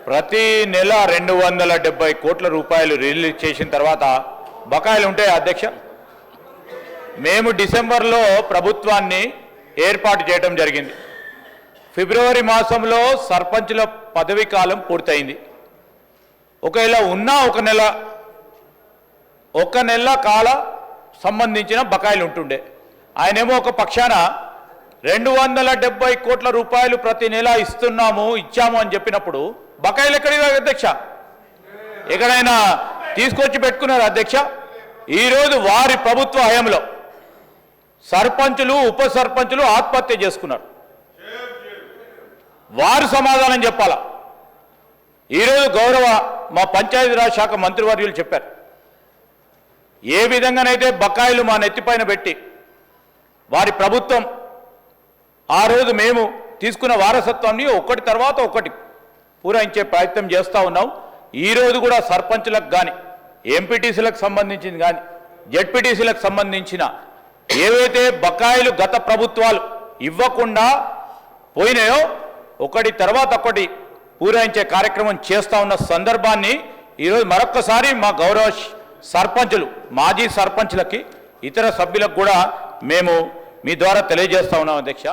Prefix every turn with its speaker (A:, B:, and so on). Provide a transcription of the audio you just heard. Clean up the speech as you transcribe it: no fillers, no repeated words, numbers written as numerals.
A: ప్రతి నెల 270 కోట్ల రూపాయలు రిలీజ్ చేసిన తర్వాత బకాయిలు ఉంటాయి అధ్యక్ష. మేము డిసెంబర్లో ప్రభుత్వాన్ని ఏర్పాటు చేయడం జరిగింది. ఫిబ్రవరి మాసంలో సర్పంచుల పదవీ కాలం పూర్తయింది. ఒకవేళ ఉన్న ఒక నెల కాల సంబంధించిన బకాయిలు ఉంటుండే. ఆయనేమో ఒక పక్షాన 270 కోట్ల రూపాయలు ప్రతి నెల ఇచ్చాము అని చెప్పినప్పుడు బకాయిలు ఎక్కడివి అధ్యక్ష? ఎక్కడైనా తీసుకొచ్చి పెట్టుకున్నారు అధ్యక్ష? ఈరోజు వారి ప్రభుత్వ హయాంలో సర్పంచులు ఉప సర్పంచులు ఆత్మహత్య చేసుకున్నారు. వారు సమాధానం చెప్పాలా? ఈరోజు గౌరవ మా పంచాయతీరాజ్ శాఖ మంత్రివర్యులు చెప్పారు, ఏ విధంగానైతే బకాయిలు మా నెత్తిపైన పెట్టి వారి ప్రభుత్వం ఆ రోజు మేము తీసుకున్న వారసత్వాన్ని ఒకటి తర్వాత ఒకటి పూరించే ప్రయత్నం చేస్తూ ఉన్నాం. ఈరోజు కూడా సర్పంచులకు కానీ ఎంపీటీసీలకు సంబంధించింది కానీ జెడ్పీటీసీలకు సంబంధించిన ఏవైతే బకాయిలు గత ప్రభుత్వాలు ఇవ్వకుండా పోయినాయో ఒకటి తర్వాత ఒకటి పూరించే కార్యక్రమం చేస్తూ ఉన్న సందర్భాన్ని ఈరోజు మరొక్కసారి మా గౌరవ సర్పంచులు మాజీ సర్పంచులకి ఇతర సభ్యులకు కూడా మేము మీ ద్వారా తెలియజేస్తా ఉన్నాం అధ్యక్ష.